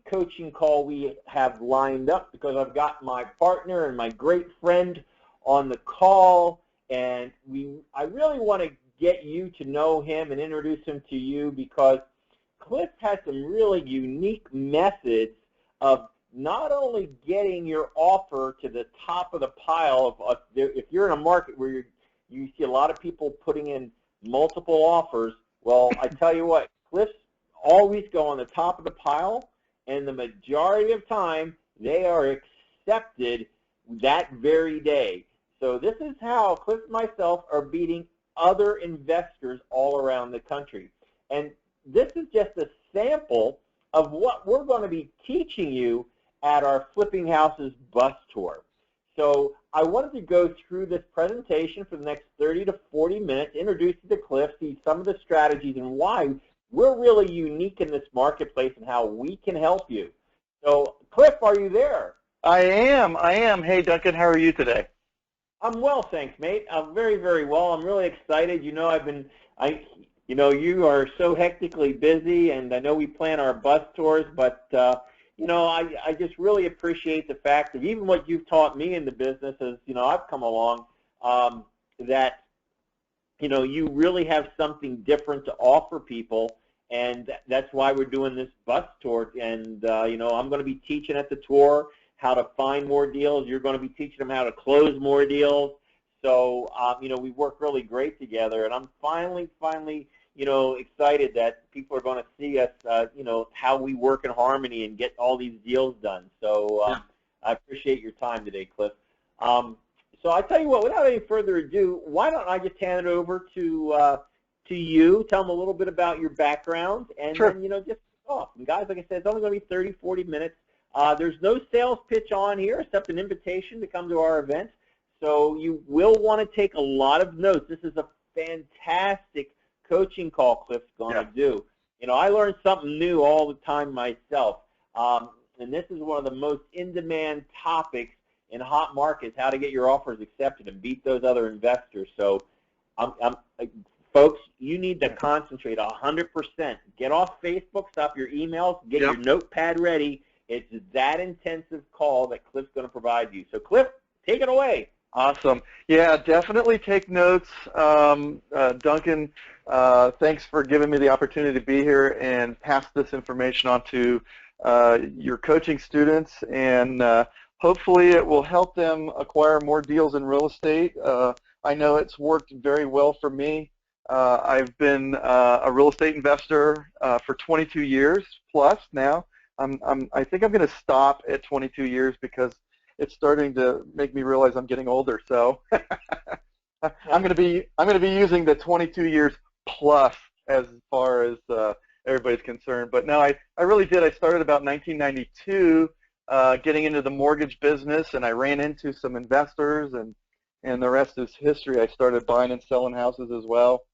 coaching call we have lined up because I've got my partner and my great friend on the call, and I really want to get you to know him and introduce him to you because Cliff has some really unique methods of not only getting your offer to the top of the pile of if you're in a market where you see a lot of people putting in multiple offers. Well, I tell you what, Cliff's always go on the top of the pile, and the majority of time they are accepted that very day. So this is how Cliff and myself are beating other investors all around the country. And this is just a sample of what we're going to be teaching you at our Flipping Houses bus tour. So I wanted to go through this presentation for the next 30 to 40 minutes, introduce you to Cliff, see some of the strategies and why we're really unique in this marketplace and how we can help you. So Cliff, are you there? I am. Hey, Duncan, how are you today? I'm well, thanks, mate. I'm very, very well. I'm really excited. You know, you are so hectically busy, and I know we plan our bus tours, but you know, I just really appreciate the fact that even what you've taught me in the business as, you know, I've come along, that, you know, you really have something different to offer people, and that's why we're doing this bus tour. And, you know, I'm going to be teaching at the tour how to find more deals. You're going to be teaching them how to close more deals. So, you know, we work really great together, and I'm finally, you know, excited that people are going to see us, you know, how we work in harmony and get all these deals done. So Yeah. I appreciate your time today, Cliff. So I tell you what, without any further ado, why don't I just hand it over to you, tell them a little bit about your background, and Sure. then, you know, just talk. And guys, like I said, it's only going to be 30, 40 minutes. There's no sales pitch on here except an invitation to come to our event. So you will want to take a lot of notes. This is a fantastic coaching call Cliff's going to do. You know, I learn something new all the time myself. And this is one of the most in-demand topics in hot markets, how to get your offers accepted and beat those other investors. So, folks, you need to concentrate 100%. Get off Facebook, stop your emails, get your notepad ready. It's that intensive call that Cliff's going to provide you. So, Cliff, take it away. Awesome. Yeah, definitely take notes. Duncan, thanks for giving me the opportunity to be here and pass this information on to your coaching students, and hopefully it will help them acquire more deals in real estate. I know it's worked very well for me. I've been a real estate investor for 22 years plus now. I think I'm going to stop at 22 years because it's starting to make me realize I'm getting older. So I'm going to be using the 22 years plus as far as everybody's concerned. But no, I really did. I started about 1992 getting into the mortgage business, and I ran into some investors, and the rest is history. I started buying and selling houses as well.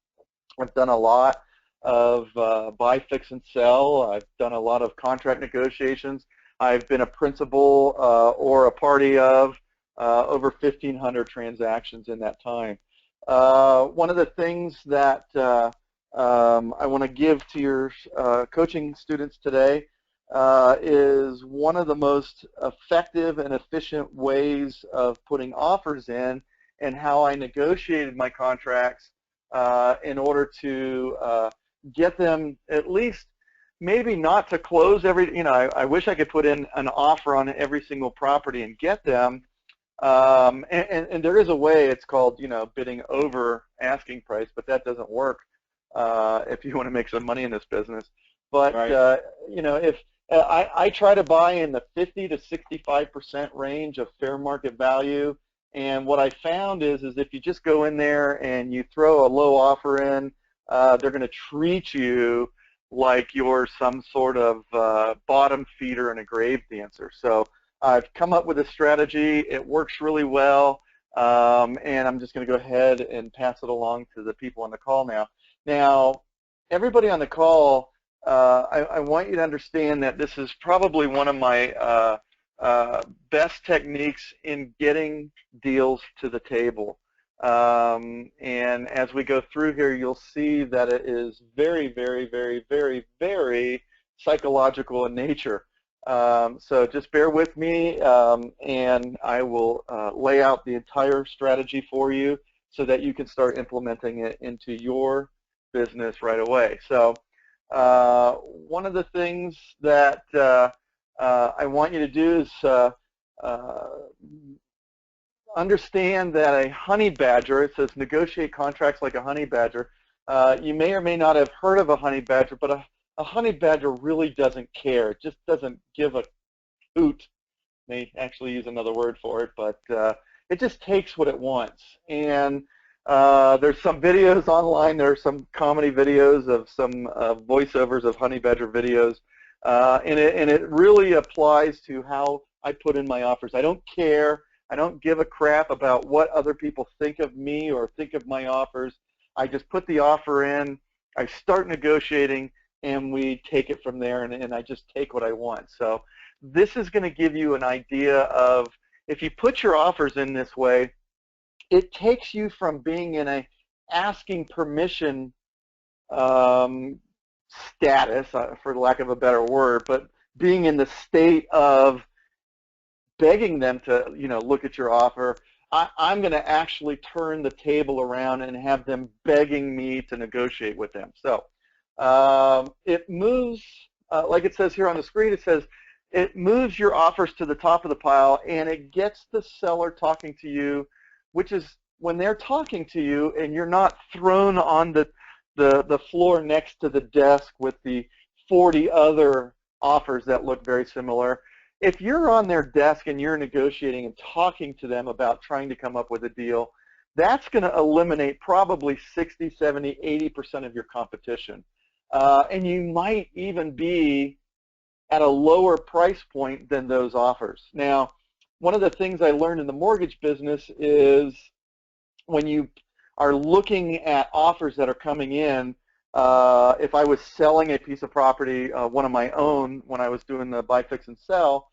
I've done a lot of buy, fix, and sell. I've done a lot of contract negotiations. I've been a principal or a party of over 1,500 transactions in that time. One of the things that I want to give to your coaching students today is one of the most effective and efficient ways of putting offers in, and how I negotiated my contracts in order to get them at least, maybe not to close every, you know, I wish I could put in an offer on every single property and get them, and there is a way, it's called, you know, bidding over asking price, but that doesn't work if you want to make some money in this business. But, right. You know, if I try to buy in the 50 to 65% range of fair market value, and what I found is if you just go in there and you throw a low offer in, they're going to treat you like you're some sort of bottom feeder and a grave dancer. So I've come up with a strategy. It works really well, and I'm just going to go ahead and pass it along to the people on the call now. Now, everybody on the call, I want you to understand that this is probably one of my best techniques in getting deals to the table. And as we go through here, you'll see that it is very, very, very, very, very psychological in nature. So just bear with me, and I will lay out the entire strategy for you so that you can start implementing it into your business right away. So one of the things that I want you to do is understand that a honey badger, it says negotiate contracts like a honey badger. You may or may not have heard of a honey badger, but a honey badger really doesn't care. It just doesn't give a hoot. May actually use another word for it, but it just takes what it wants. And there's some videos online. There are some comedy videos of some voiceovers of honey badger videos, and it really applies to how I put in my offers. I don't care. I don't give a crap about what other people think of me or think of my offers. I just put the offer in, I start negotiating, and we take it from there, and I just take what I want. So this is going to give you an idea of, if you put your offers in this way, it takes you from being in a asking permission status, for lack of a better word, but being in the state of begging them to, look at your offer. I'm going to actually turn the table around and have them begging me to negotiate with them. So it moves, like it says here on the screen, it says it moves your offers to the top of the pile, and it gets the seller talking to you, which is when they're talking to you and you're not thrown on the floor next to the desk with the 40 other offers that look very similar. If you're on their desk and you're negotiating and talking to them about trying to come up with a deal, that's going to eliminate probably 60, 70, 80% of your competition. And you might even be at a lower price point than those offers. Now, one of the things I learned in the mortgage business is when you are looking at offers that are coming in, if I was selling a piece of property, one of my own, when I was doing the buy, fix, and sell,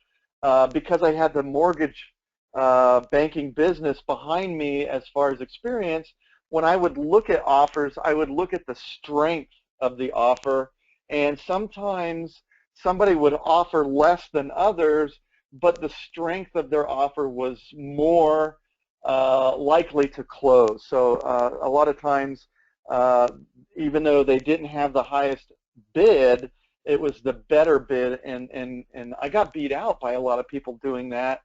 because I had the mortgage banking business behind me as far as experience, when I would look at offers, I would look at the strength of the offer, and sometimes somebody would offer less than others, but the strength of their offer was more likely to close. So a lot of times, even though they didn't have the highest bid, it was the better bid, and I got beat out by a lot of people doing that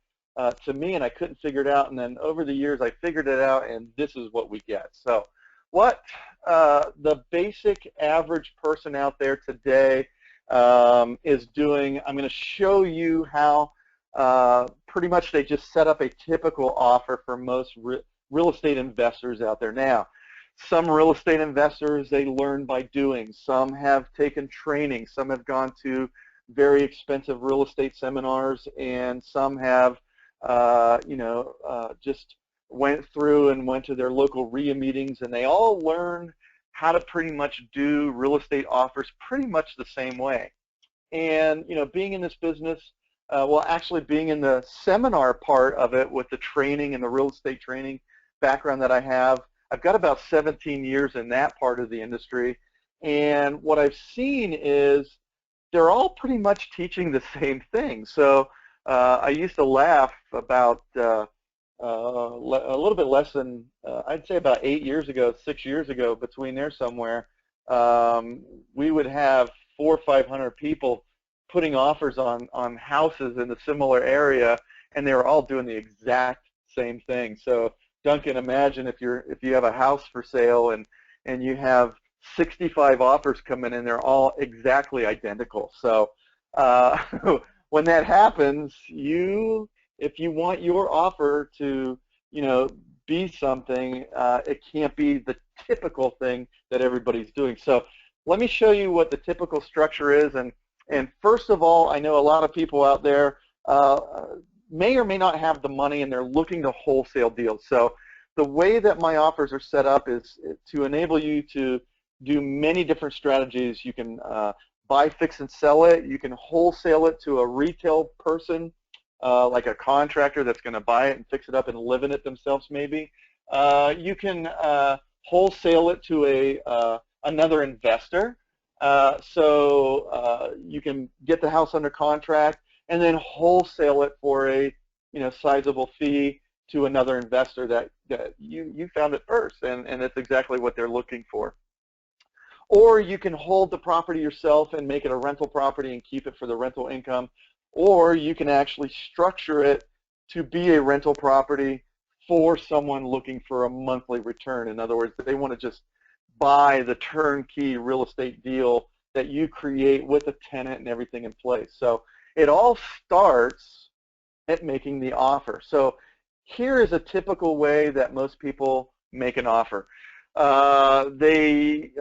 to me, and I couldn't figure it out. And then over the years, I figured it out, and this is what we get. So what the basic average person out there today is doing, I'm going to show you how pretty much they just set up a typical offer for most real estate investors out there. Now, some real estate investors, they learn by doing. Some have taken training. Some have gone to very expensive real estate seminars, and some have, just went through and went to their local RIA meetings, and they all learned how to pretty much do real estate offers pretty much the same way. And, being in this business, well, actually being in the seminar part of it with the training and the real estate training background that I have, I've got about 17 years in that part of the industry, and what I've seen is they're all pretty much teaching the same thing. So I used to laugh about a little bit less than, I'd say about 8 years ago, 6 years ago, between there somewhere, we would have 400 or 500 people putting offers on houses in a similar area, and they were all doing the exact same thing. So Duncan, imagine if you have a house for sale and you have 65 offers come in and they're all exactly identical. So when that happens, if you want your offer to be something, it can't be the typical thing that everybody's doing. So let me show you what the typical structure is. And first of all, I know a lot of people out there may or may not have the money, and they're looking to wholesale deals. So the way that my offers are set up is to enable you to do many different strategies. You can buy, fix, and sell it. You can wholesale it to a retail person, like a contractor that's going to buy it and fix it up and live in it themselves maybe. You can wholesale it to another investor. So you can get the house under contract, and then wholesale it for a sizable fee to another investor that you found it first, and it's exactly what they're looking for. Or you can hold the property yourself and make it a rental property and keep it for the rental income, or you can actually structure it to be a rental property for someone looking for a monthly return. In other words, they want to just buy the turnkey real estate deal that you create with a tenant and everything in place. So it all starts at making the offer. So here is a typical way that most people make an offer. Big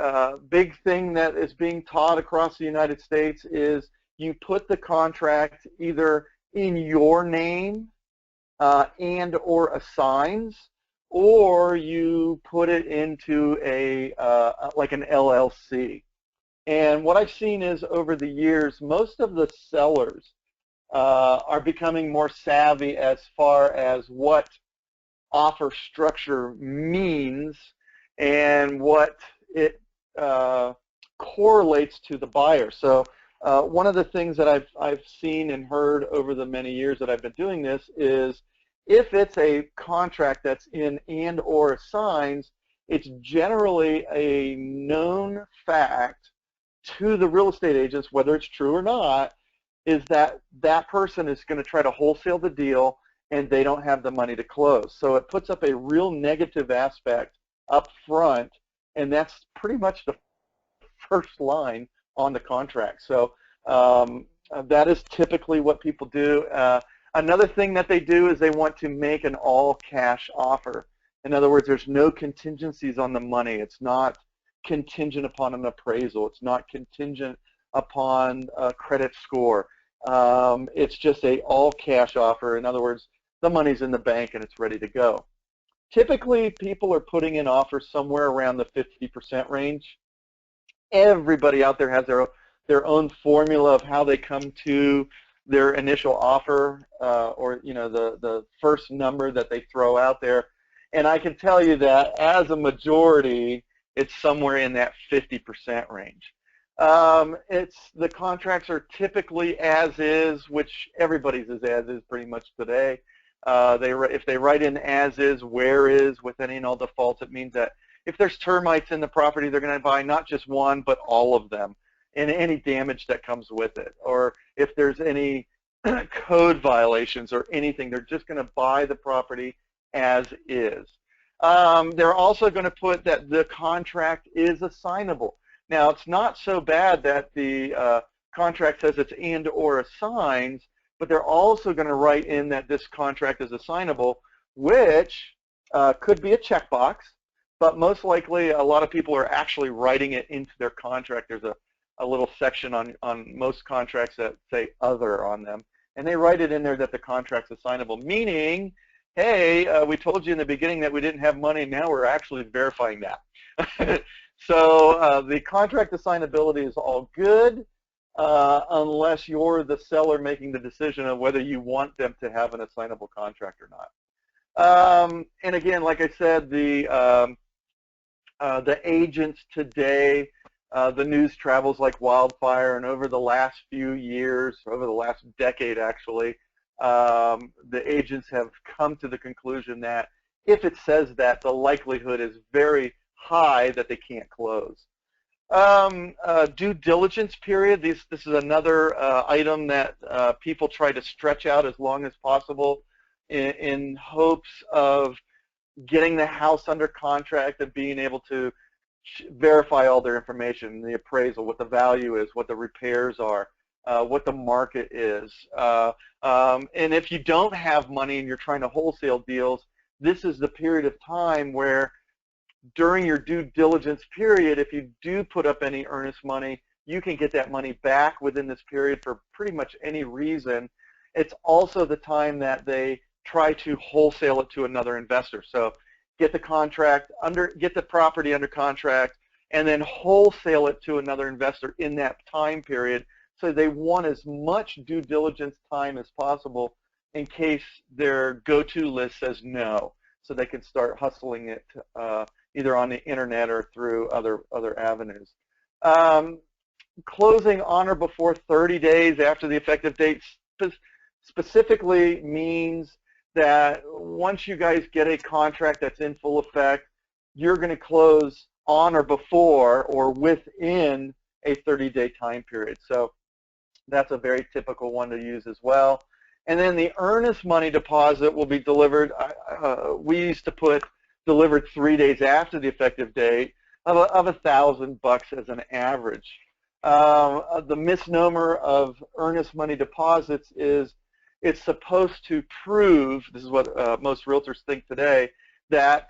thing that is being taught across the United States is you put the contract either in your name and or assigns, or you put it into a like an LLC. And what I've seen is over the years, most of the sellers are becoming more savvy as far as what offer structure means and what it correlates to the buyer. So one of the things that I've seen and heard over the many years that I've been doing this is if it's a contract that's in and or assigns, it's generally a known fact to the real estate agents, whether it's true or not, is that that person is going to try to wholesale the deal and they don't have the money to close. So it puts up a real negative aspect up front, and that's pretty much the first line on the contract. So that is typically what people do. Another thing that they do is they want to make an all-cash offer. In other words, there's no contingencies on the money. It's not contingent upon an appraisal. It's not contingent upon a credit score. It's just a all-cash offer. In other words, the money's in the bank and it's ready to go. Typically, people are putting in offers somewhere around the 50% range. Everybody out there has their own formula of how they come to their initial offer, or the first number that they throw out there. And I can tell you that as a majority, it's somewhere in that 50% range. The contracts are typically as is, which everybody's is as is pretty much today. If they write in as is, where is, with any and all defaults, it means that if there's termites in the property, they're going to buy not just one, but all of them, and any damage that comes with it. Or if there's any code violations or anything, they're just going to buy the property as is. They're also going to put that the contract is assignable. Now, it's not so bad that the contract says it's and or assigns, but they're also going to write in that this contract is assignable, which could be a checkbox, but most likely a lot of people are actually writing it into their contract. There's a little section on most contracts that say other on them, and they write it in there that the contract's assignable, meaning, hey, we told you in the beginning that we didn't have money, now we're actually verifying that. So the contract assignability is all good, unless you're the seller making the decision of whether you want them to have an assignable contract or not. And again, like I said, the agents today, the news travels like wildfire, and over the last few years, over the last decade actually, the agents have come to the conclusion that if it says that, the likelihood is very high that they can't close. Due diligence period. This is another item that people try to stretch out as long as possible in hopes of getting the house under contract and being able to verify all their information, the appraisal, what the value is, what the repairs are, what the market is. And if you don't have money and you're trying to wholesale deals, this is the period of time where during your due diligence period, if you do put up any earnest money, you can get that money back within this period for pretty much any reason. It's also the time that they try to wholesale it to another investor. So get the property under contract, and then wholesale it to another investor in that time period. So they want as much due diligence time as possible in case their go-to list says no, so they can start hustling it either on the internet or through other avenues. Closing on or before 30 days after the effective date specifically means that once you guys get a contract that's in full effect, you're going to close on or before or within a 30-day time period. So that's a very typical one to use as well. And then the earnest money deposit will be delivered. We used to put delivered 3 days after the effective date of $1,000 as an average. The misnomer of earnest money deposits is it's supposed to prove, this is what most realtors think today, that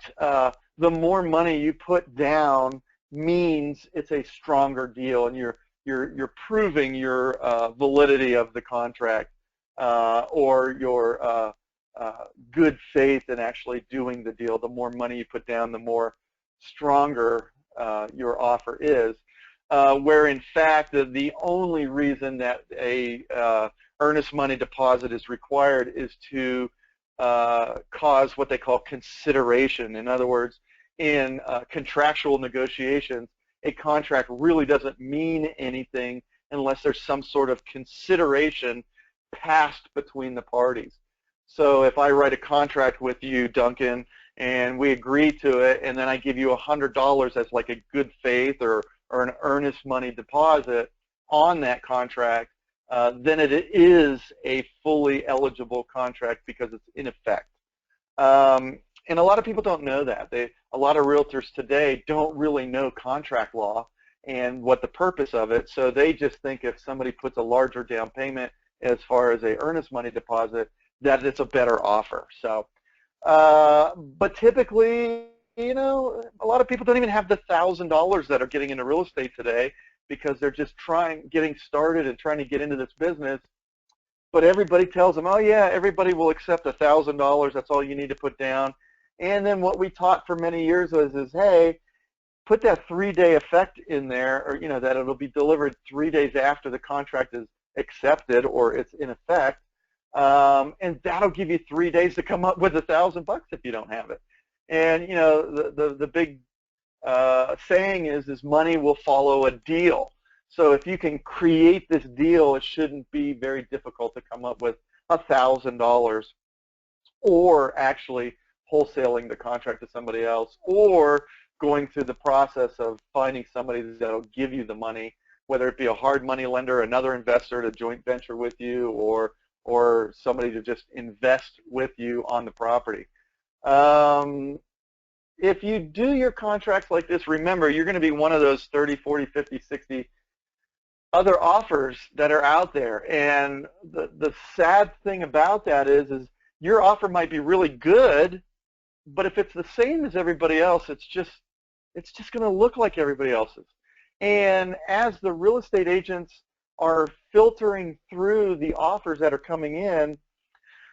the more money you put down means it's a stronger deal, and you're proving your validity of the contract or your good faith in actually doing the deal. The more money you put down, the more stronger your offer is. Where in fact the only reason that a earnest money deposit is required is to cause what they call consideration. In other words, in contractual negotiations, a contract really doesn't mean anything unless there's some sort of consideration passed between the parties. So if I write a contract with you, Duncan, and we agree to it, and then I give you $100 as like a good faith or an earnest money deposit on that contract, then it is a fully eligible contract because it's in effect. And a lot of people don't know that. A lot of realtors today don't really know contract law and what the purpose of it, so they just think if somebody puts a larger down payment as far as a earnest money deposit, that it's a better offer. So, but typically, you know, a lot of people don't even have the $1,000 that are getting into real estate today because they're just getting started and trying to get into this business. But everybody tells them, oh yeah, everybody will accept $1,000. That's all you need to put down. And then what we taught for many years is, hey, put that 3-day effect in there, or you know, that it'll be delivered 3 days after the contract is accepted or it's in effect, and that'll give you 3 days to come up with $1,000 if you don't have it. And you know, the big saying is money will follow a deal. So if you can create this deal, it shouldn't be very difficult to come up with $1,000, or actually wholesaling the contract to somebody else, or going through the process of finding somebody that will give you the money, whether it be a hard money lender, another investor to joint venture with you, or somebody to just invest with you on the property. If you do your contracts like this, remember, you're going to be one of those 30, 40, 50, 60 other offers that are out there. And the sad thing about that is your offer might be really good, but if it's the same as everybody else, it's just going to look like everybody else's. And as the real estate agents are filtering through the offers that are coming in,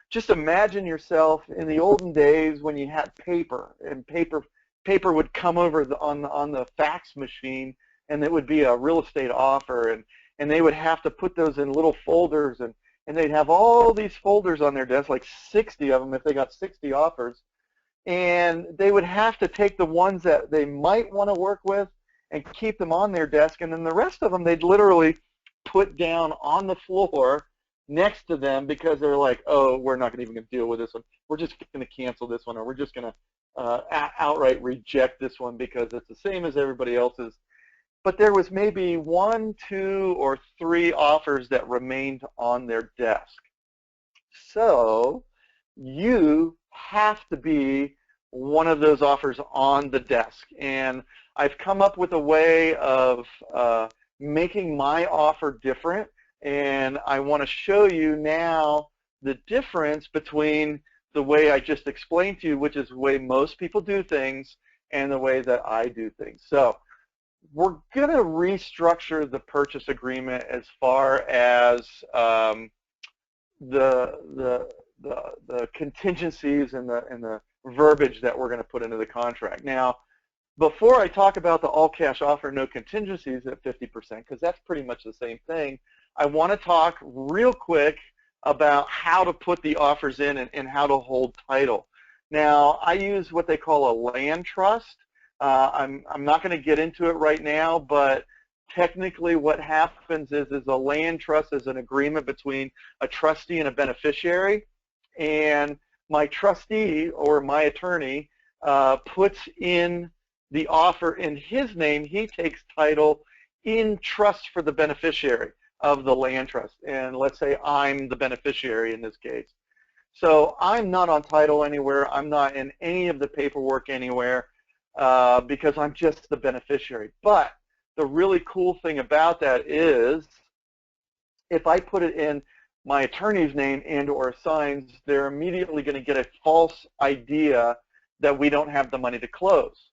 just imagine yourself in the olden days when you had paper, and paper would come over on the fax machine, and it would be a real estate offer, and they would have to put those in little folders, and they'd have all these folders on their desk, like 60 of them if they got 60 offers, and they would have to take the ones that they might want to work with and keep them on their desk, and then the rest of them they'd literally put down on the floor next to them because they're like, oh, we're not even going to deal with this one. We're just going to cancel this one, or we're just going to outright reject this one because it's the same as everybody else's. But there was maybe 1, 2, or 3 offers that remained on their desk. So you have to be one of those offers on the desk. And I've come up with a way of making my offer different, and I want to show you now the difference between the way I just explained to you, which is the way most people do things, and the way that I do things. So we're going to restructure the purchase agreement as far as the contingencies and the verbiage that we're going to put into the contract. Now, before I talk about the all-cash offer, no contingencies at 50%, because that's pretty much the same thing, I want to talk real quick about how to put the offers in and how to hold title. Now, I use what they call a land trust. I'm not going to get into it right now, but technically what happens is a land trust is an agreement between a trustee and a beneficiary, and my trustee or my attorney puts in the offer in his name. He takes title in trust for the beneficiary of the land trust, and let's say I'm the beneficiary in this case. So I'm not on title anywhere. I'm not in any of the paperwork anywhere because I'm just the beneficiary. But the really cool thing about that is if I put it in my attorney's name and or signs, they're immediately going to get a false idea that we don't have the money to close.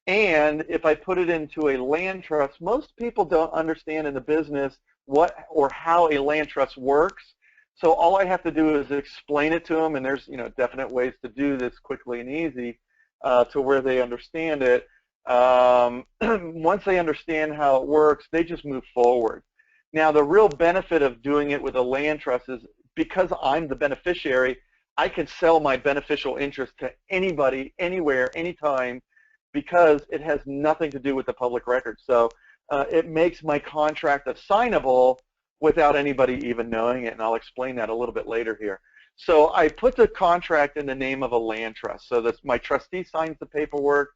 And if I put it into a land trust, most people don't understand in the business what or how a land trust works. So all I have to do is explain it to them, and there's definite ways to do this quickly and easy to where they understand it. Once they understand how it works, they just move forward. Now, the real benefit of doing it with a land trust is because I'm the beneficiary, I can sell my beneficial interest to anybody, anywhere, anytime, because it has nothing to do with the public record. So it makes my contract assignable without anybody even knowing it, and I'll explain that a little bit later here. So I put the contract in the name of a land trust. So that's my trustee signs the paperwork,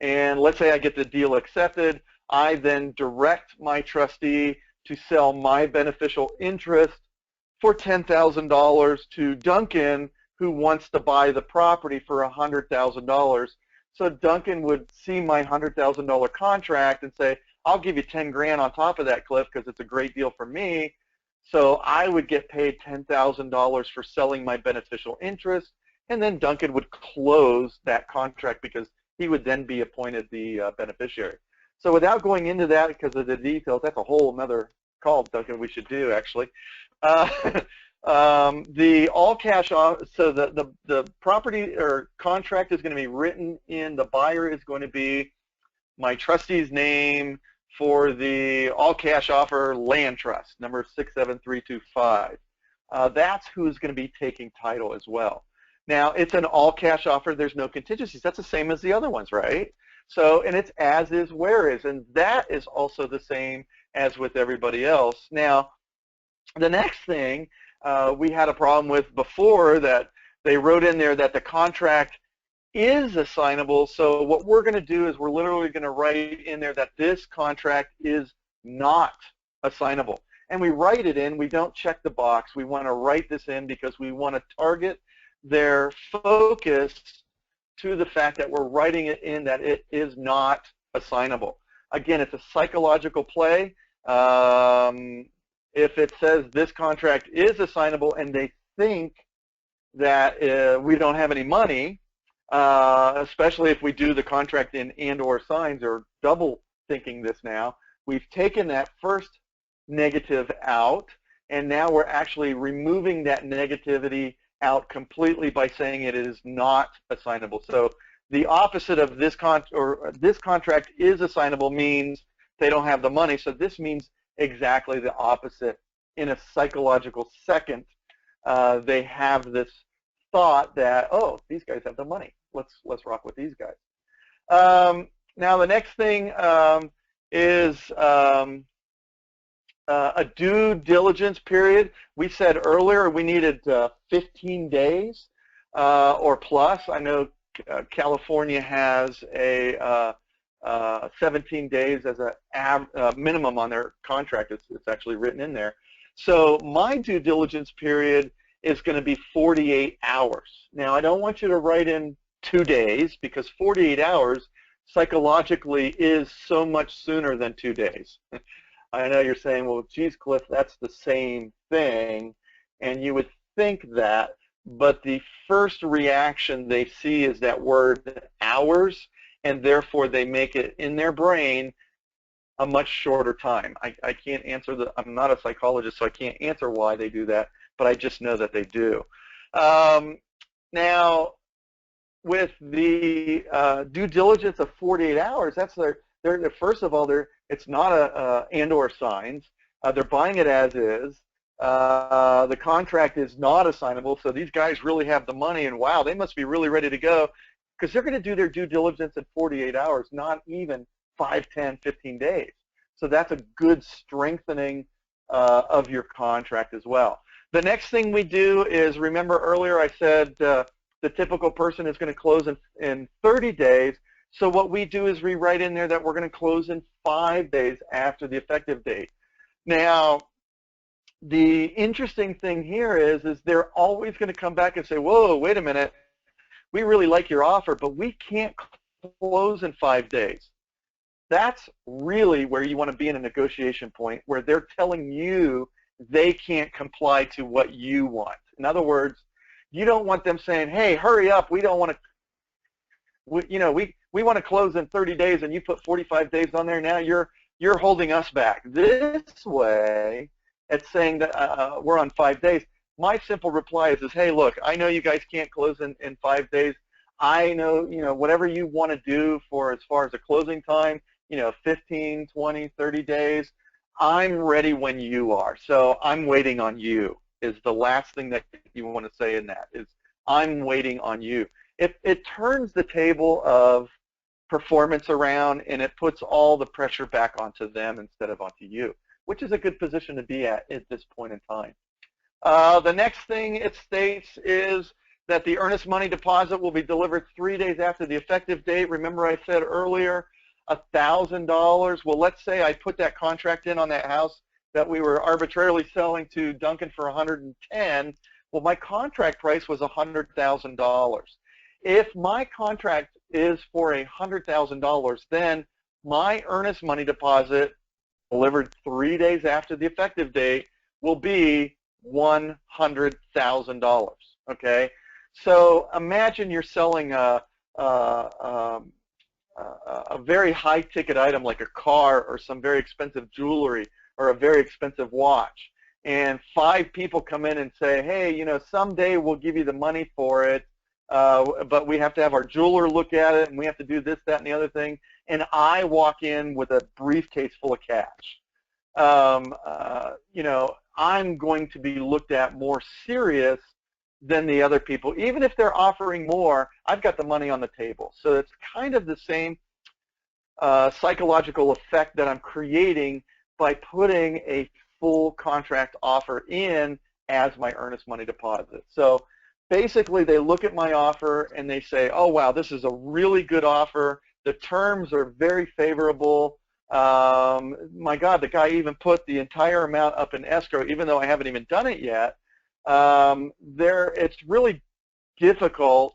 and let's say I get the deal accepted. I then direct my trustee to sell my beneficial interest for $10,000 to Duncan, who wants to buy the property for $100,000. So Duncan would see my $100,000 contract and say, I'll give you 10 grand on top of that, Cliff, because it's a great deal for me. So I would get paid $10,000 for selling my beneficial interest, and then Duncan would close that contract because he would then be appointed the beneficiary. So without going into that because of the details, that's a whole other call, Duncan, we should do actually. The all cash, so the property or contract is going to be written in, the buyer is going to be my trustee's name for the all cash offer land trust, number 67325. That's who's going to be taking title as well. Now, it's an all cash offer. There's no contingencies. That's the same as the other ones, right? So, and it's as is, where is, and that is also the same as with everybody else. Now, the next thing we had a problem with before, that they wrote in there that the contract is assignable. So what we're going to do is we're literally going to write in there that this contract is not assignable. And we write it in. We don't check the box. We want to write this in because we want to target their focus to the fact that we're writing it in that it is not assignable. Again, it's a psychological play. If it says this contract is assignable and they think that we don't have any money, especially if we do the contract in and or signs, or double thinking this now, we've taken that first negative out, and now we're actually removing that negativity out completely by saying it is not assignable. So the opposite of this contract is assignable means they don't have the money. So this means exactly the opposite. In a psychological second, they have this thought that, oh, these guys have the money. Let's rock with these guys. Now the next thing is a due diligence period. We said earlier we needed 15 days or plus. I know California has a 17 days as a minimum on their contract. It's actually written in there. So my due diligence period is going to be 48 hours. Now, I don't want you to write in 2 days because 48 hours psychologically is so much sooner than 2 days. I know you're saying, well, geez, Cliff, that's the same thing, and you would think that, but the first reaction they see is that word hours, and therefore they make it in their brain a much shorter time. I can't answer I'm not a psychologist, so I can't answer why they do that, but I just know that they do. Now, with the due diligence of 48 hours, that's first of all, it's not a and or signs. They're buying it as is. The contract is not assignable, so these guys really have the money, and wow, they must be really ready to go because they're going to do their due diligence in 48 hours, not even 5, 10, 15 days. So that's a good strengthening of your contract as well. The next thing we do is, remember earlier I said the typical person is going to close in 30 days. So what we do is we write in there that we're going to close in 5 days after the effective date. Now, the interesting thing here is they're always going to come back and say, whoa, wait a minute, we really like your offer, but we can't close in 5 days. That's really where you want to be in a negotiation point, where they're telling you they can't comply to what you want. In other words, you don't want them saying, hey, hurry up, we don't want to, we want to close in 30 days and you put 45 days on there, now you're holding us back. This way, it's saying that we're on 5 days. My simple reply is, hey, look, I know you guys can't close in 5 days. I know, whatever you want to do for as far as the closing time, 15, 20, 30 days, I'm ready when you are. So I'm waiting on you is the last thing that you want to say in that is, I'm waiting on you. It turns the table of performance around, and it puts all the pressure back onto them instead of onto you, which is a good position to be at this point in time. The next thing it states is that the earnest money deposit will be delivered 3 days after the effective date. Remember I said earlier, $1,000. Well, let's say I put that contract in on that house that we were arbitrarily selling to Duncan for $110. Well, my contract price was $100,000. If my contract is for $100,000, then my earnest money deposit delivered 3 days after the effective date will be $100,000. Okay, so imagine you're selling a very high-ticket item like a car or some very expensive jewelry or a very expensive watch, and 5 people come in and say, hey, someday we'll give you the money for it, but we have to have our jeweler look at it, and we have to do this, that, and the other thing, and I walk in with a briefcase full of cash. I'm going to be looked at more serious than the other people. Even if they're offering more, I've got the money on the table. So it's kind of the same psychological effect that I'm creating by putting a full contract offer in as my earnest money deposit. So basically they look at my offer and they say, oh wow, this is a really good offer. The terms are very favorable. My God, the guy even put the entire amount up in escrow, even though I haven't even done it yet. It's really difficult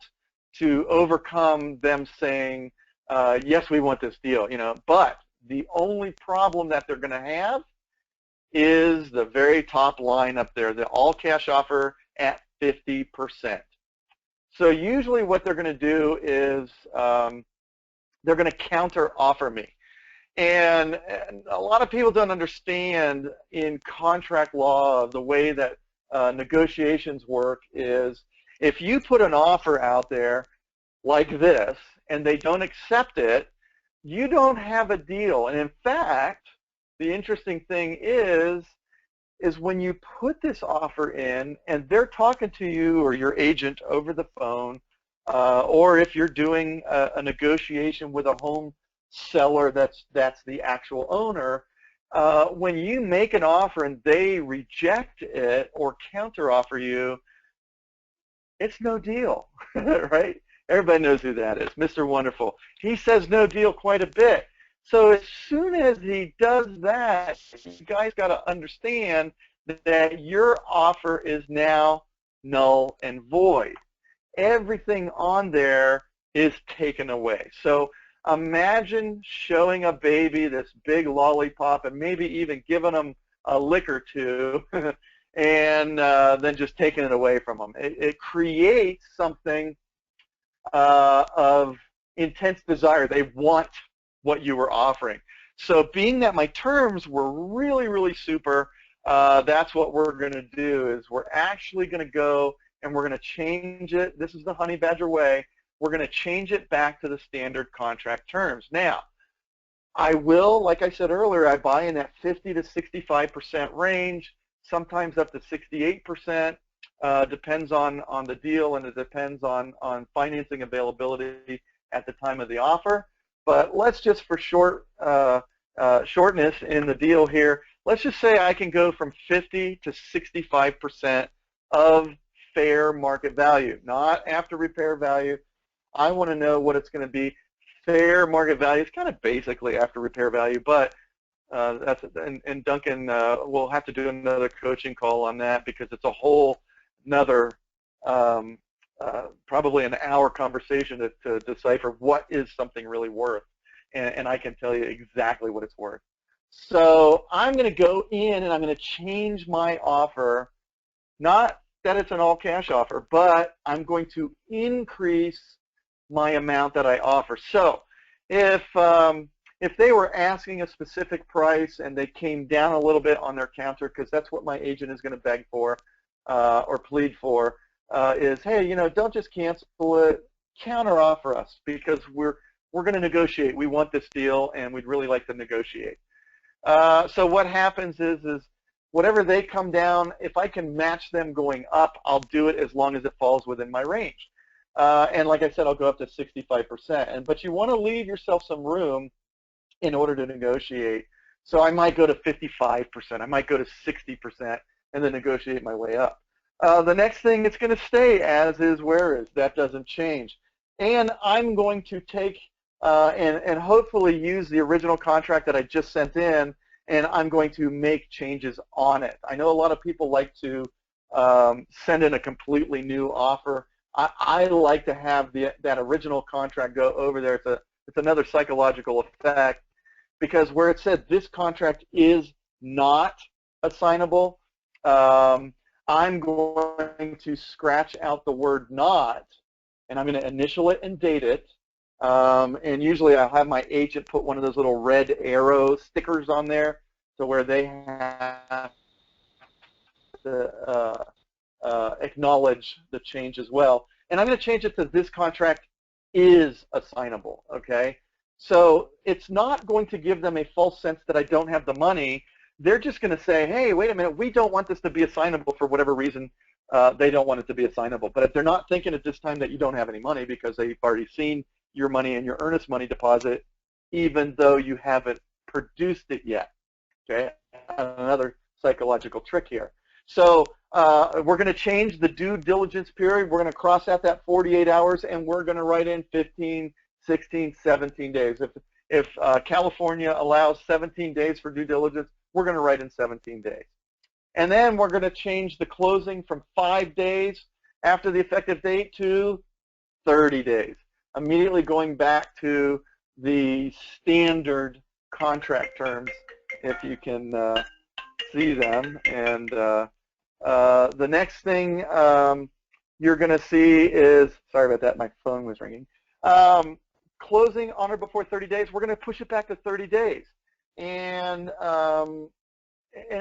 to overcome them saying, yes, we want this deal, but the only problem that they're going to have is the very top line up there, the all-cash offer at 50%. So usually what they're going to do is they're going to counter offer me. And a lot of people don't understand in contract law the way that negotiations work is if you put an offer out there like this and they don't accept it, you don't have a deal. And in fact, the interesting thing is when you put this offer in and they're talking to you or your agent over the phone, or if you're doing a negotiation with a home seller that's the actual owner, when you make an offer and they reject it or counteroffer you, it's no deal, right? Everybody knows who that is, Mr. Wonderful. He says no deal quite a bit. So as soon as he does that, you guys got to understand that your offer is now null and void. Everything on there is taken away. So imagine showing a baby this big lollipop and maybe even giving them a lick or two and then just taking it away from them. It creates something of intense desire. They want what you were offering. So being that my terms were really, really super, that's what we're going to do is we're actually going to go and we're going to change it. This is the Honey Badger way. We're going to change it back to the standard contract terms. Now, I will, like I said earlier, I buy in that 50 to 65% range, sometimes up to 68%. Depends on the deal, and it depends on financing availability at the time of the offer. But let's just for short shortness in the deal here. Let's just say I can go from 50 to 65% of fair market value, not after repair value. I want to know what it's going to be. Fair market value is kind of basically after repair value, but that's and Duncan will have to do another coaching call on that because it's a whole another probably an hour conversation to decipher what is something really worth, and I can tell you exactly what it's worth. So I'm going to go in and I'm going to change my offer, not that it's an all-cash offer, but I'm going to increase my amount that I offer. So if they were asking a specific price and they came down a little bit on their counter, because that's what my agent is going to beg for or plead for, is, hey, you know, don't just cancel it, counter offer us because we're going to negotiate. We want this deal and we'd really like to negotiate. So what happens is whatever they come down, if I can match them going up, I'll do it as long as it falls within my range. And like I said, I'll go up to 65%. But you want to leave yourself some room in order to negotiate. So I might go to 55%. I might go to 60% and then negotiate my way up. The next thing, it's going to stay as is, where is. That doesn't change. And I'm going to take and hopefully use the original contract that I just sent in, and I'm going to make changes on it. I know a lot of people like to send in a completely new offer. I like to have that original contract go over there. It's another psychological effect, because where it said this contract is not assignable, I'm going to scratch out the word not, and I'm going to initial it and date it. And usually I'll have my agent put one of those little red arrow stickers on there, so where they have to acknowledge the change as well. And I'm going to change it to this contract is assignable, okay? So it's not going to give them a false sense that I don't have the money. They're just going to say, hey, wait a minute, we don't want this to be assignable for whatever reason. They don't want it to be assignable. But if they're not thinking at this time that you don't have any money because they've already seen your money and your earnest money deposit, even though you haven't produced it yet, okay? Another psychological trick here. So we're going to change the due diligence period. We're going to cross out that 48 hours, and we're going to write in 15, 16, 17 days. If California allows 17 days for due diligence, we're going to write in 17 days. And then we're going to change the closing from 5 days after the effective date to 30 days, immediately going back to the standard contract terms, if you can see them. And the next thing you're going to see is, sorry about that, my phone was ringing, closing on or before 30 days. We're going to push it back to 30 days and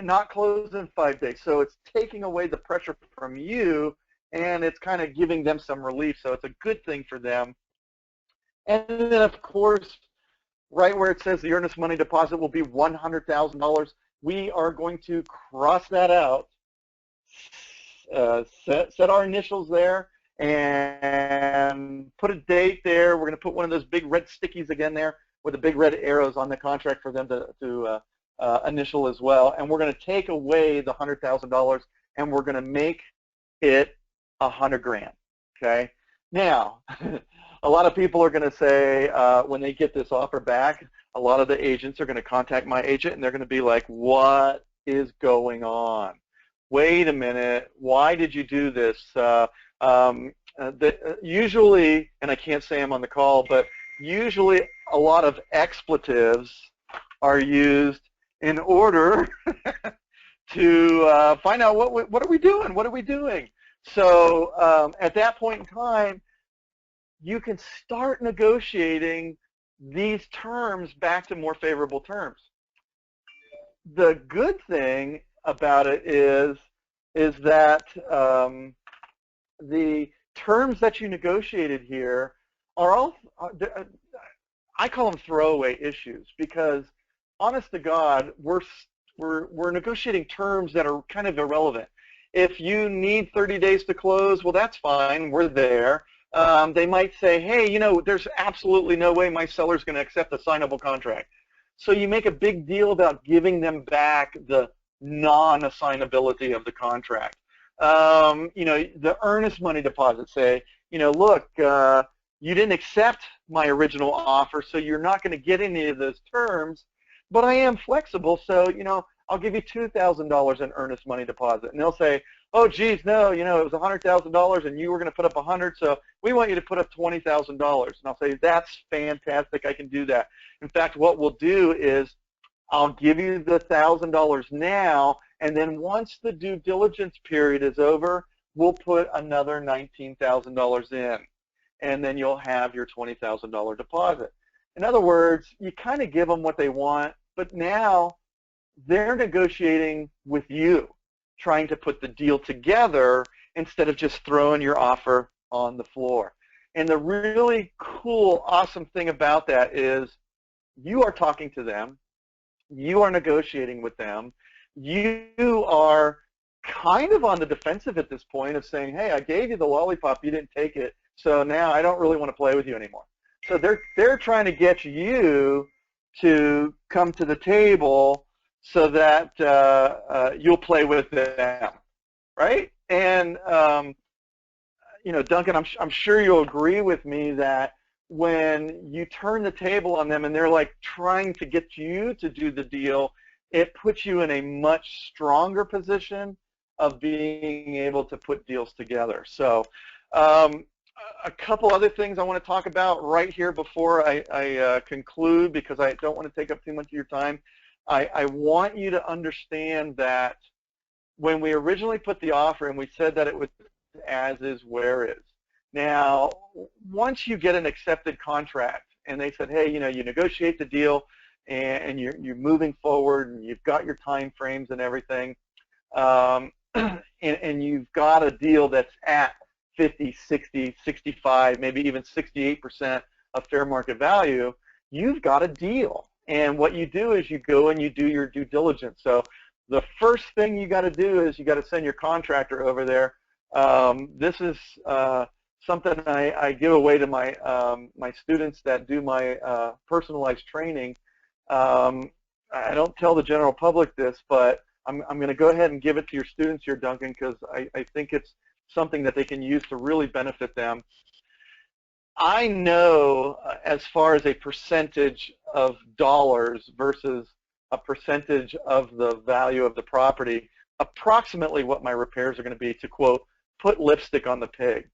not close in 5 days. So it's taking away the pressure from you, and it's kind of giving them some relief. So it's a good thing for them. And then, of course, right where it says the earnest money deposit will be $100,000, we are going to cross that out, set our initials there, and put a date there. We're going to put one of those big red stickies again there with the big red arrows on the contract for them to initial as well. And we're going to take away the $100,000, and we're going to make it $100,000. Okay. Now, a lot of people are going to say when they get this offer back, a lot of the agents are going to contact my agent, and they're going to be like, "What is going on? Wait a minute. Why did you do this?" Usually, and I can't say I'm on the call, but usually a lot of expletives are used in order to find out what are we doing? What are we doing? So at that point in time, you can start negotiating these terms back to more favorable terms. The good thing about it is that the terms that you negotiated here are all, I call them throwaway issues, because honest to God, we're negotiating terms that are kind of irrelevant. If you need 30 days to close, well, that's fine. We're there. They might say, hey, you know, there's absolutely no way my seller's going to accept a signable contract. So you make a big deal about giving them back the non-assignability of the contract. You know, the earnest money deposit, say, you know, look, you didn't accept my original offer, so you're not going to get any of those terms, but I am flexible, so, you know, I'll give you $2,000 in earnest money deposit. And they'll say, oh, geez, no, you know, it was $100,000 and you were going to put up 100, so we want you to put up $20,000. And I'll say, that's fantastic, I can do that. In fact, what we'll do is I'll give you the $1,000 now, and then once the due diligence period is over, we'll put another $19,000 in, and then you'll have your $20,000 deposit. In other words, you kind of give them what they want, but now they're negotiating with you, trying to put the deal together instead of just throwing your offer on the floor. And the really cool, awesome thing about that is you are talking to them, you are negotiating with them, you are kind of on the defensive at this point of saying, hey, I gave you the lollipop, you didn't take it, so now I don't really want to play with you anymore. So they're trying to get you to come to the table so that you'll play with them, right? And you know, Duncan, I'm sure you'll agree with me that when you turn the table on them and they're like trying to get you to do the deal, it puts you in a much stronger position of being able to put deals together. So a couple other things I want to talk about right here before I conclude, because I don't want to take up too much of your time. I want you to understand that when we originally put the offer and we said that it was as is, where is. Now, once you get an accepted contract and they said, hey, you know, you negotiate the deal and you're moving forward and you've got your time frames and everything, and you've got a deal that's at 50, 60, 65, maybe even 68% of fair market value, you've got a deal. And what you do is you go and you do your due diligence. So the first thing you got to do is you got to send your contractor over there. This is something I give away to my my students that do my personalized training. I don't tell the general public this, but I'm going to go ahead and give it to your students here, Duncan, because I think it's something that they can use to really benefit them. I know as far as a percentage of dollars versus a percentage of the value of the property, approximately what my repairs are going to be to, quote, put lipstick on the pig.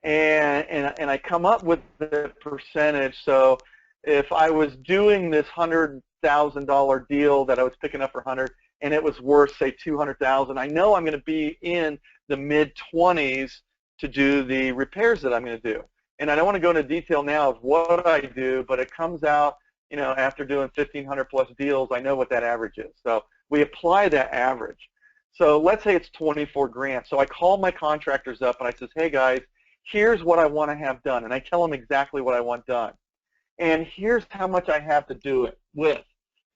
And I come up with the percentage. So if I was doing this $100,000 deal that I was picking up for 100 and it was worth, say, 200,000, I know I'm going to be in the mid-20s to do the repairs that I'm going to do. And I don't want to go into detail now of what I do, but it comes out, you know, after doing 1,500 plus deals, I know what that average is. So we apply that average. So let's say it's 24 grand. So I call my contractors up and I says, hey guys, here's what I want to have done. And I tell them exactly what I want done. And here's how much I have to do it with.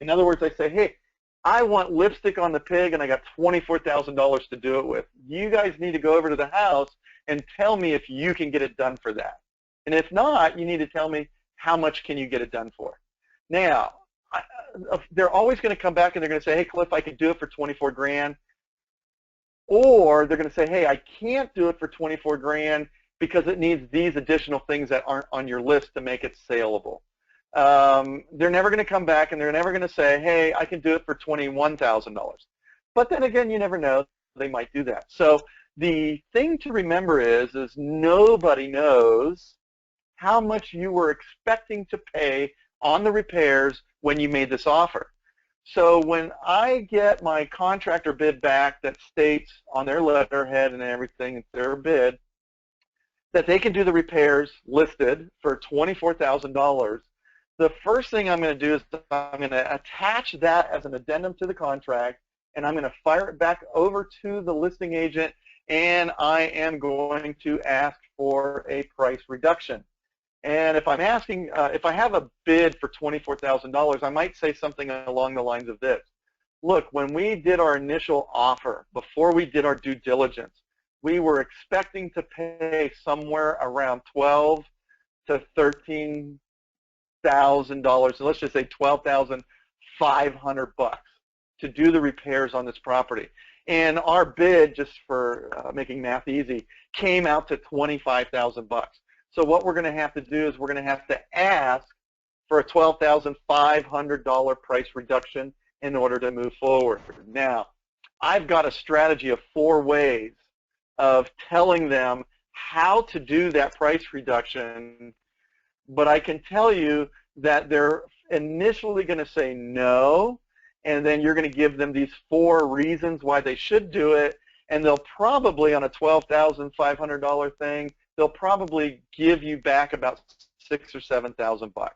In other words, I say, hey, I want lipstick on the pig and I got $24,000 to do it with. You guys need to go over to the house and tell me if you can get it done for that. And if not, you need to tell me how much can you get it done for. Now, they're always going to come back and they're going to say, hey, Cliff, I can do it for 24 grand. Or they're going to say, hey, I can't do it for 24 grand because it needs these additional things that aren't on your list to make it saleable. They're never going to come back and they're never going to say, hey, I can do it for $21,000. But then again, you never know. They might do that. So the thing to remember is nobody knows how much you were expecting to pay on the repairs when you made this offer. So when I get my contractor bid back that states on their letterhead and everything, their bid, that they can do the repairs listed for $24,000, the first thing I'm going to do is I'm going to attach that as an addendum to the contract, and I'm going to fire it back over to the listing agent, and I am going to ask for a price reduction. And if I'm asking, if I have a bid for $24,000, I might say something along the lines of this. Look, when we did our initial offer, before we did our due diligence, we were expecting to pay somewhere around $12,000 to $13,000. So let's just say $12,000 $500 to do the repairs on this property. And our bid, just for making math easy, came out to $25,000. So what we're going to have to do is we're going to have to ask for a $12,500 price reduction in order to move forward. Now, I've got a strategy of 4 ways of telling them how to do that price reduction, but I can tell you that they're initially going to say no, and then you're going to give them these 4 reasons why they should do it, and they'll probably, on a $12,500 thing, they'll probably give you back about $6,000 or $7,000.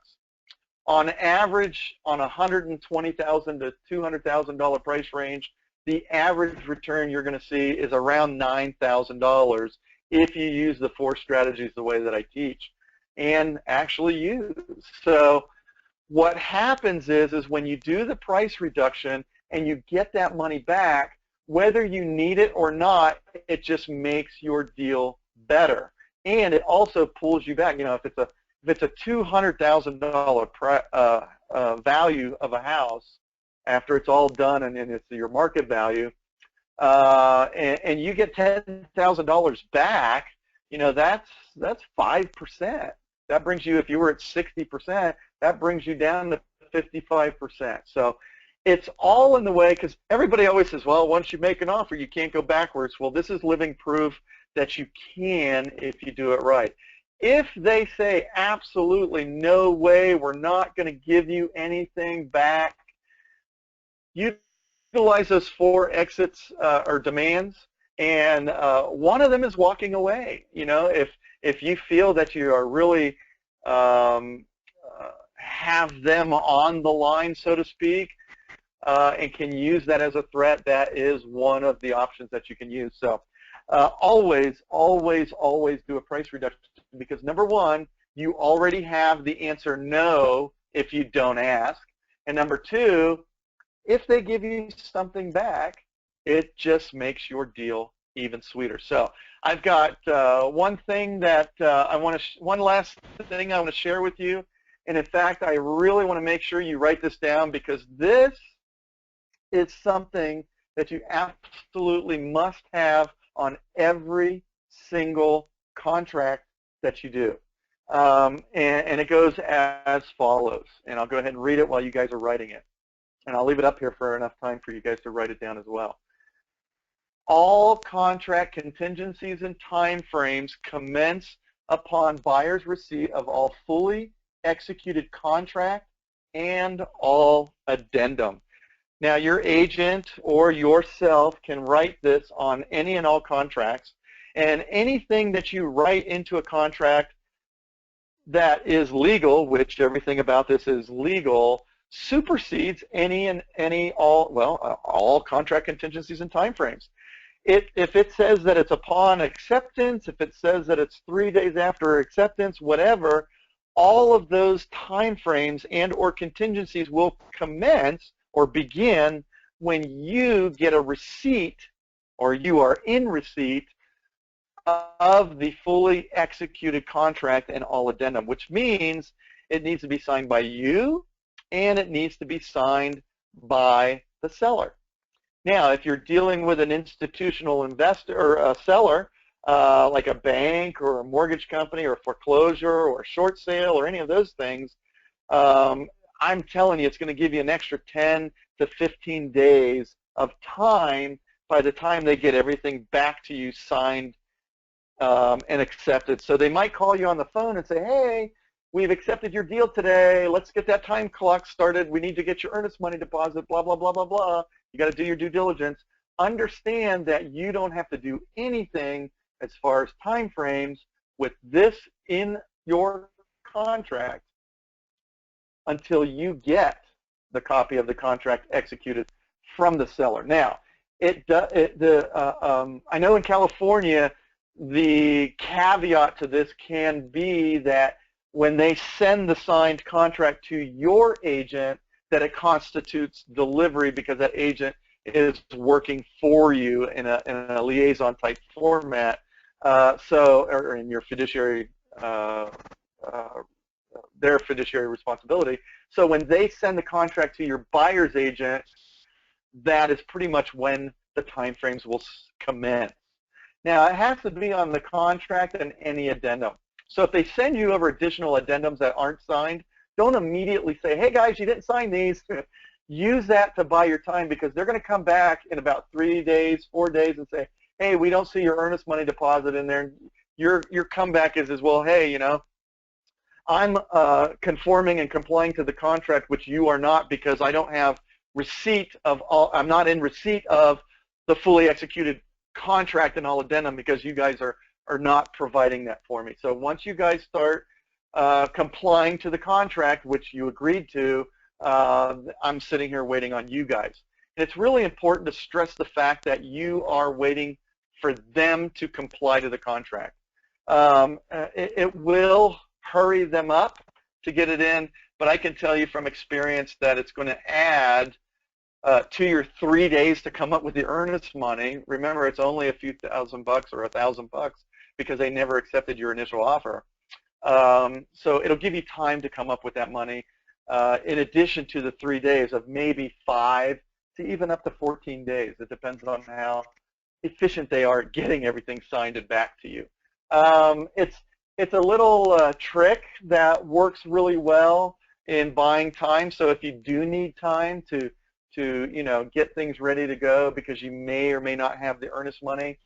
On average, on a $120,000 to $200,000 price range, the average return you're going to see is around $9,000 if you use the 4 strategies the way that I teach and actually use. So what happens is when you do the price reduction and you get that money back, whether you need it or not, it just makes your deal better. And it also pulls you back. You know, if it's a $200,000 value of a house after it's all done and it's your market value, and you get $10,000 back, you know, that's 5%. That brings you, if you were at 60%, that brings you down to 55%. So it's all in the way, because everybody always says, well, once you make an offer, you can't go backwards. Well, this is living proof that you can if you do it right. If they say absolutely no way, we're not going to give you anything back, utilize those 4 exits or demands, and one of them is walking away. You know, if you feel that you are really have them on the line, so to speak, and can use that as a threat, that is one of the options that you can use. So always, always, always do a price reduction, because number 1, you already have the answer no if you don't ask, and number 2, if they give you something back, it just makes your deal even sweeter. So I've got one thing that one last thing I want to share with you, and in fact, I really want to make sure you write this down, because this is something that you absolutely must have on every single contract that you do. And it goes as follows, and I'll go ahead and read it while you guys are writing it. And I'll leave it up here for enough time for you guys to write it down as well. All contract contingencies and timeframes commence upon buyer's receipt of all fully executed contract and all addendum. Now, your agent or yourself can write this on any and all contracts, and anything that you write into a contract that is legal, which everything about this is legal, supersedes all contract contingencies and timeframes. If it says that it's upon acceptance, if it says that it's 3 days after acceptance, whatever, all of those timeframes and or contingencies will commence or begin when you get a receipt, or you are in receipt of the fully executed contract and all addendum, which means it needs to be signed by you and it needs to be signed by the seller. Now, if you're dealing with an institutional investor or a seller, like a bank or a mortgage company or foreclosure or short sale or any of those things, I'm telling you, it's going to give you an extra 10 to 15 days of time by the time they get everything back to you signed and accepted. So they might call you on the phone and say, hey, we've accepted your deal today. Let's get that time clock started. We need to get your earnest money deposit, blah, blah, blah, blah, blah. You got to do your due diligence. Understand that you don't have to do anything as far as time frames with this in your contract until you get the copy of the contract executed from the seller. Now, I know in California, the caveat to this can be that when they send the signed contract to your agent, that it constitutes delivery because that agent is working for you in a liaison type format, or in your fiduciary their fiduciary responsibility. So when they send the contract to your buyer's agent, that is pretty much when the timeframes will commence. Now, it has to be on the contract and any addendum. So if they send you over additional addendums that aren't signed, don't immediately say, hey guys, you didn't sign these. Use that to buy your time, because they're going to come back in about 3 days, 4 days and say, hey, we don't see your earnest money deposit in there. Your comeback is, well, hey, you know, I'm conforming and complying to the contract, which you are not, because I don't have receipt of all, I'm not in receipt of the fully executed contract and all addendum, because you guys are not providing that for me. So once you guys start complying to the contract, which you agreed to, I'm sitting here waiting on you guys. And it's really important to stress the fact that you are waiting for them to comply to the contract. It will hurry them up to get it in, but I can tell you from experience that it's going to add to your 3 days to come up with the earnest money. Remember, it's only a few $1,000 or $1,000 because they never accepted your initial offer. So it'll give you time to come up with that money, in addition to the 3 days of maybe 5 to even up to 14 days. It depends on how efficient they are at getting everything signed and back to you. It's a little trick that works really well in buying time. So if you do need time to you know, get things ready to go because you may or may not have the earnest money,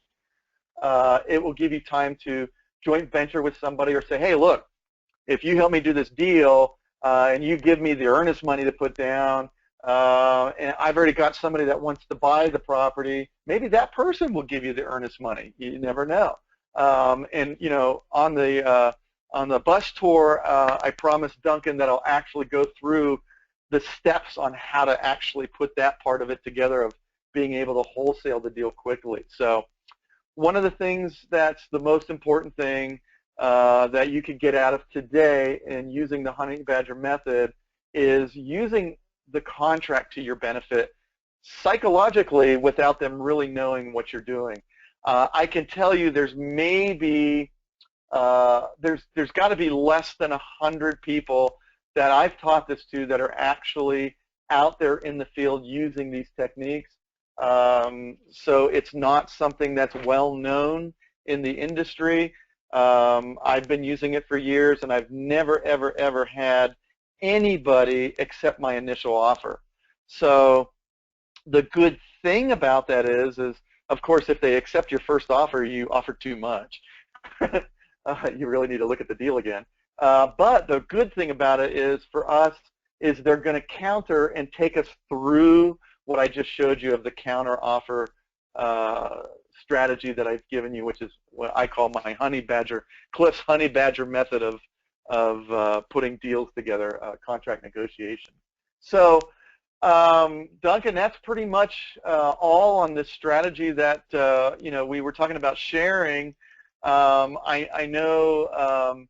it will give you time to joint venture with somebody or say, hey, look, if you help me do this deal and you give me the earnest money to put down, and I've already got somebody that wants to buy the property, maybe that person will give you the earnest money. You never know. And you know, on the bus tour, I promised Duncan that I'll actually go through the steps on how to actually put that part of it together, of being able to wholesale the deal quickly. So one of the things that's the most important thing that you could get out of today in using the Honey Badger method is using the contract to your benefit psychologically without them really knowing what you're doing. I can tell you there's maybe, there's got to be less than 100 people that I've taught this to that are actually out there in the field using these techniques. So it's not something that's well known in the industry. I've been using it for years, and I've never, ever, ever had anybody accept my initial offer. So the good thing about that is of course, if they accept your first offer, you offer too much. You really need to look at the deal again. But the good thing about it is, for us, is they're going to counter and take us through what I just showed you of the counter offer strategy that I've given you, which is what I call my Cliff's Honey Badger method of putting deals together, contract negotiation. So Duncan, that's pretty much all on this strategy that you know, we were talking about sharing. I know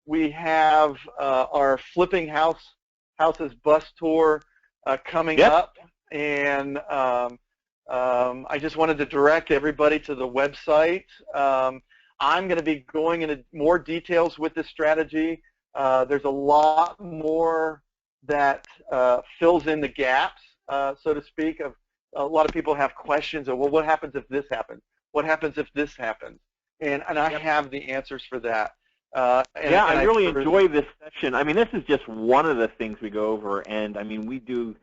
we have our Flipping Houses bus tour coming up, and I just wanted to direct everybody to the website. I'm going to be going into more details with this strategy. There's a lot more that fills in the gaps, so to speak. Of a lot of people have questions of, well, what happens if this happens? What happens if this happens? And I have the answers for that. I really enjoy this session. I mean, this is just one of the things we go over, and I mean, we do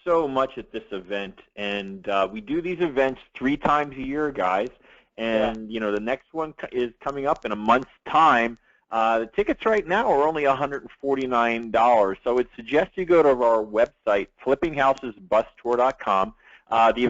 so much at this event, and we do these events 3 times a year, guys. And you know, the next one is coming up in a month's time. The tickets right now are only $149, so it suggests you go to our website, flippinghousesbustour.com. The